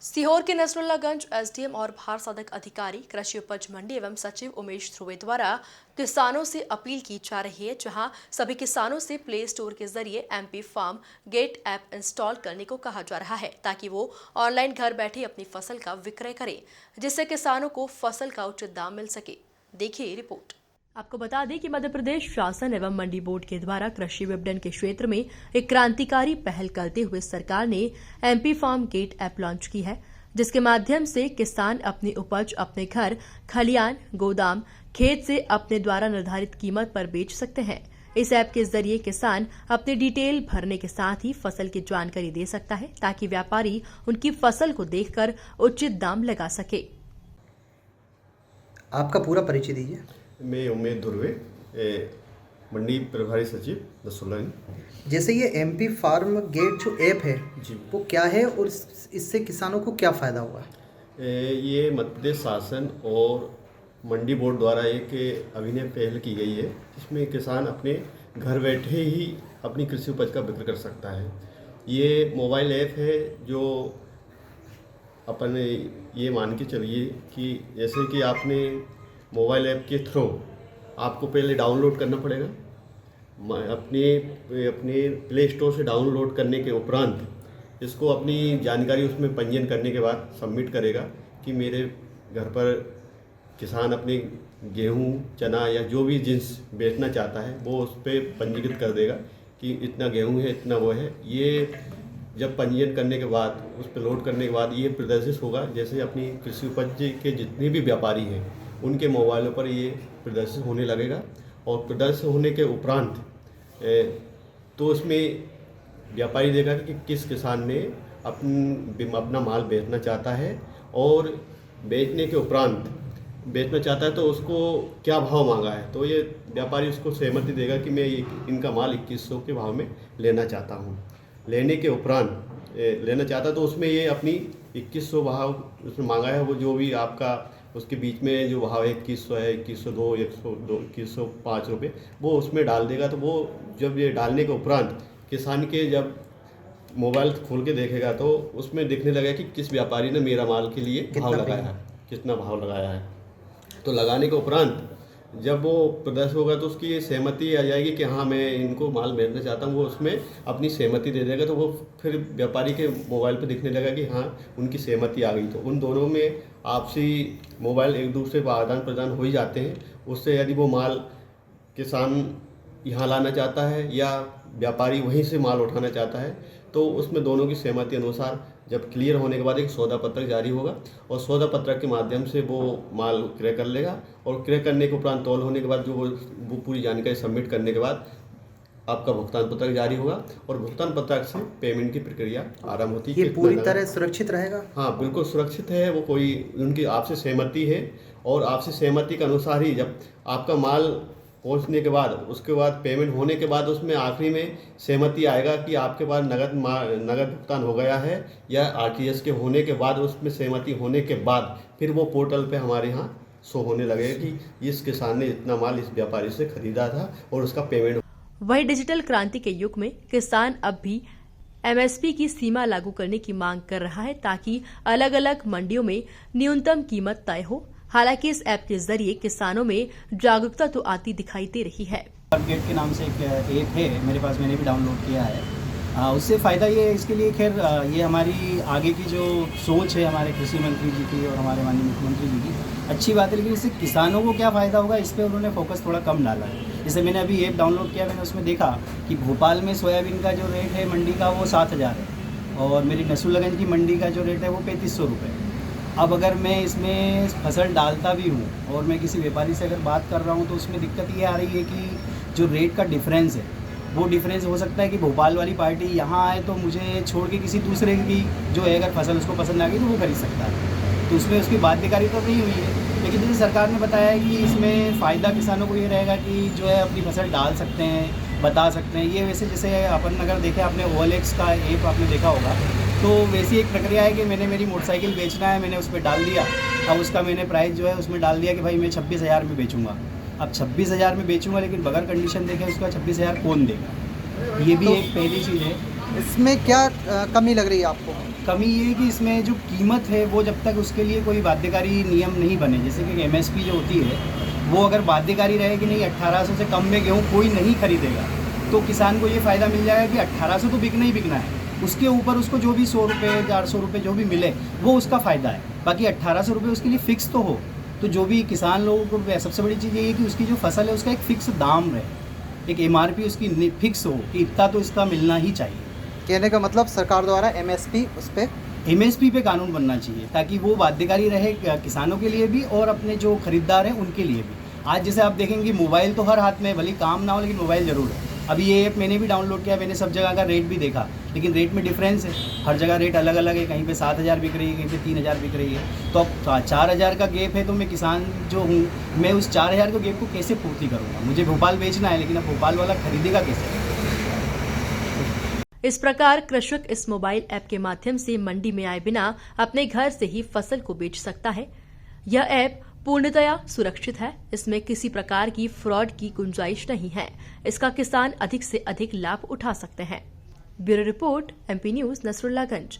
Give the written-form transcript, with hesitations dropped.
सीहोर के नसरुल्लागंज एसडीएम और भार साधक अधिकारी कृषि उपज मंडी एवं सचिव उमेश ध्रुवे द्वारा किसानों से अपील की जा रही है, जहां सभी किसानों से प्ले स्टोर के जरिए MP farm gate app install करने को कहा जा रहा है, ताकि वो ऑनलाइन घर बैठे अपनी फसल का विक्रय करें, जिससे किसानों को फसल का उचित दाम मिल सके। देखिए रिपोर्ट। आपको बता दें कि मध्य प्रदेश शासन एवं मंडी बोर्ड के द्वारा कृषि विपणन के क्षेत्र में एक क्रांतिकारी पहल करते हुए सरकार ने MP farm gate app launch की है, जिसके माध्यम से किसान अपनी उपज अपने घर, खलियान, गोदाम, खेत से अपने द्वारा निर्धारित कीमत पर बेच सकते हैं। इस ऐप के जरिए किसान अपनी डिटेल भरने के साथ ही फसल की जानकारी दे सकता है, ताकि व्यापारी उनकी फसल को देखकर उचित दाम लगा सके। आपका पूरा परिचय दीजिए। मैं उमेश ध्रुवे, मंडी प्रभारी सचिव नसरुल्लागंज। जैसे ये एमपी फार्म गेट जो ऐप है जी, वो क्या है और इससे किसानों को क्या फ़ायदा हुआ? ये मध्य प्रदेश शासन और मंडी बोर्ड द्वारा एक अभिनव पहल की गई है, जिसमें किसान अपने घर बैठे ही अपनी कृषि उपज का विक्रय कर सकता है। ये मोबाइल ऐप है जो अपन ये मान के चलिए कि जैसे कि आपने मोबाइल ऐप के थ्रू आपको पहले डाउनलोड करना पड़ेगा। अपने प्ले स्टोर से डाउनलोड करने के उपरांत इसको अपनी जानकारी उसमें पंजीयन करने के बाद सबमिट करेगा कि मेरे घर पर किसान अपने गेहूं, चना या जो भी जिन्स बेचना चाहता है वो उस पर पंजीकृत कर देगा कि इतना गेहूं है, इतना वो है। ये जब पंजीयन करने के बाद उस पर लोड करने के बाद ये प्रदर्शित होगा, जैसे अपनी कृषि उपज के जितने भी व्यापारी हैं उनके मोबाइलों पर ये प्रदर्शित होने लगेगा। और प्रदर्शित होने के उपरांत तो उसमें व्यापारी देगा कि किस किसान ने अपना माल बेचना चाहता है, और बेचने के उपरांत बेचना चाहता है तो उसको क्या भाव मांगा है, तो ये व्यापारी उसको सहमति देगा कि मैं इनका माल 2100 के भाव में लेना चाहता हूँ। लेने के उपरांत लेना चाहता तो उसमें ये अपनी 2100 भाव उसमें मांगा है, वो जो भी आपका उसके बीच में जो भाव है 2100 है, 2102, 102, 2105 रुपये, वो उसमें डाल देगा। तो वो जब ये डालने के उपरांत किसान के जब मोबाइल खोल के देखेगा तो उसमें दिखने लगा कि किस व्यापारी ने मेरा माल के लिए भाव लगाया है, कितना भाव लगाया है। तो लगाने के उपरांत जब वो प्रदर्शित होगा तो उसकी सहमति आ जाएगी कि हाँ मैं इनको माल बेचना चाहता हूँ, वो उसमें अपनी सहमति दे देगा। तो वो फिर व्यापारी के मोबाइल पे दिखने लगा कि हाँ उनकी सहमति आ गई। तो उन दोनों में आपसी मोबाइल एक दूसरे पर आदान प्रदान हो ही जाते हैं। उससे यदि वो माल किसान यहाँ लाना चाहता है या व्यापारी वहीं से माल उठाना चाहता है, तो उसमें दोनों की सहमति अनुसार जब क्लियर होने के बाद एक सौदा पत्रक जारी होगा, और सौदा पत्रक के माध्यम से वो माल क्रय कर लेगा। और क्रय करने के उपरांत तौल होने के बाद जो वो पूरी जानकारी सबमिट करने के बाद आपका भुगतान पत्रक जारी होगा, और भुगतान पत्रक से पेमेंट की प्रक्रिया आरंभ होती है। ये पूरी तरह सुरक्षित रहेगा? हाँ बिल्कुल सुरक्षित है। वो कोई उनकी आपसे सहमति है, और आपसे सहमति के अनुसार ही जब आपका माल पहुंचने के बाद उसके बाद पेमेंट होने के बाद उसमें आखिरी में सहमति आएगा कि आपके पास नगद भुगतान हो गया है या आरटीजीएस के होने के बाद उसमें सहमति होने के बाद फिर वो पोर्टल पे हमारे यहाँ शो होने लगेगा कि इस किसान ने इतना माल इस व्यापारी से खरीदा था और उसका पेमेंट। वही डिजिटल क्रांति के युग में किसान अब भी एमएसपी की सीमा लागू करने की मांग कर रहा है, ताकि अलग अलग मंडियों में न्यूनतम कीमत तय हो। हालांकि इस ऐप के जरिए किसानों में जागरूकता तो आती दिखाई दे रही है। गेट के नाम से एक ऐप है मेरे पास, मैंने भी डाउनलोड किया है। उससे फ़ायदा ये है, इसके लिए खैर ये हमारी आगे की जो सोच है हमारे कृषि मंत्री जी की और हमारे माननीय मुख्यमंत्री जी की, अच्छी बात है। लेकिन इससे किसानों को क्या फ़ायदा होगा, इस पर उन्होंने फोकस थोड़ा कम डाला है। जैसे मैंने अभी ऐप डाउनलोड किया, मैंने उसमें देखा कि भोपाल में सोयाबीन का जो रेट है मंडी का वो 7000 है, और मेरी नसरुल्लागंज की मंडी का जो रेट है वो 3500 रुपये। अब अगर मैं इसमें फसल डालता भी हूँ और मैं किसी व्यापारी से अगर बात कर रहा हूँ, तो उसमें दिक्कत ये आ रही है कि जो रेट का डिफरेंस है वो डिफरेंस हो सकता है कि भोपाल वाली पार्टी यहाँ आए तो मुझे छोड़ के किसी दूसरे की जो है अगर फसल उसको पसंद आ गई तो वो खरीद सकता है। तो उसमें उसकी बाध्यकारी तो नहीं हुई है, लेकिन जैसे सरकार ने बताया है कि इसमें फ़ायदा किसानों को ये रहेगा कि जो है अपनी फसल डाल सकते हैं, बता सकते हैं। ये वैसे जैसे अपन अगर देखें, आपने OLX का ऐप आपने देखा होगा, तो वैसी एक प्रक्रिया है कि मैंने मेरी मोटरसाइकिल बेचना है, मैंने उस पर डाल दिया। अब उसका मैंने प्राइस जो है उसमें डाल दिया कि भाई मैं 26,000 में बेचूंगा। अब 26,000 में बेचूंगा, लेकिन बगैर कंडीशन देखे उसका 26,000 कौन देगा? ये भी एक पहली चीज़ है। इसमें क्या कमी लग रही है आपको? कमी ये है कि इसमें जो कीमत है वो जब तक उसके लिए कोई बाध्यकारी नियम नहीं बने, जैसे कि एमएसपी जो होती है वो अगर बाध्यकारी रहे कि नहीं 1800 से कम में गेहूँ कोई नहीं खरीदेगा, तो किसान को ये फ़ायदा मिल जाएगा कि 1800 तो बिकना ही बिकना है, उसके ऊपर उसको जो भी 100 रुपये 400 रुपये जो भी मिले वो उसका फ़ायदा है। बाकी 1800 रुपये उसके लिए फ़िक्स तो हो, तो जो भी किसान लोगों को सबसे बड़ी चीज़ ये है कि उसकी जो फसल है उसका एक फ़िक्स दाम रहे, एक एमआरपी उसकी फिक्स हो कि इतना तो इसका मिलना ही चाहिए। कहने का मतलब सरकार द्वारा एमएसपी उस पर एमएसपी पे कानून बनना चाहिए ताकि वो बाध्यकारी रहे किसानों के लिए भी और अपने जो खरीदार हैं उनके लिए भी। आज जैसे आप देखेंगे मोबाइल तो हर हाथ में, भले काम ना हो लेकिन मोबाइल ज़रूर है। अभी ये ऐप मैंने भी डाउनलोड किया, मैंने सब जगह का रेट भी देखा, लेकिन रेट में डिफरेंस है, हर जगह रेट अलग अलग है, कहीं पे 7000 बिक रही है, कहीं पे 3000 बिक रही है। तो अब 4000 का गैप है तो मैं किसान जो हूँ मैं उस 4000 के गैप को कैसे पूर्ति करूँगा? मुझे भोपाल बेचना है लेकिन अब भोपाल वाला खरीदेगा कैसे? इस प्रकार कृषक इस मोबाइल ऐप के माध्यम से मंडी में आए बिना अपने घर से ही फसल को बेच सकता है। यह ऐप पूर्णतया सुरक्षित है, इसमें किसी प्रकार की फ्रॉड की गुंजाइश नहीं है। इसका किसान अधिक से अधिक लाभ उठा सकते हैं। Bureau report, MP news, Nasrullaganj.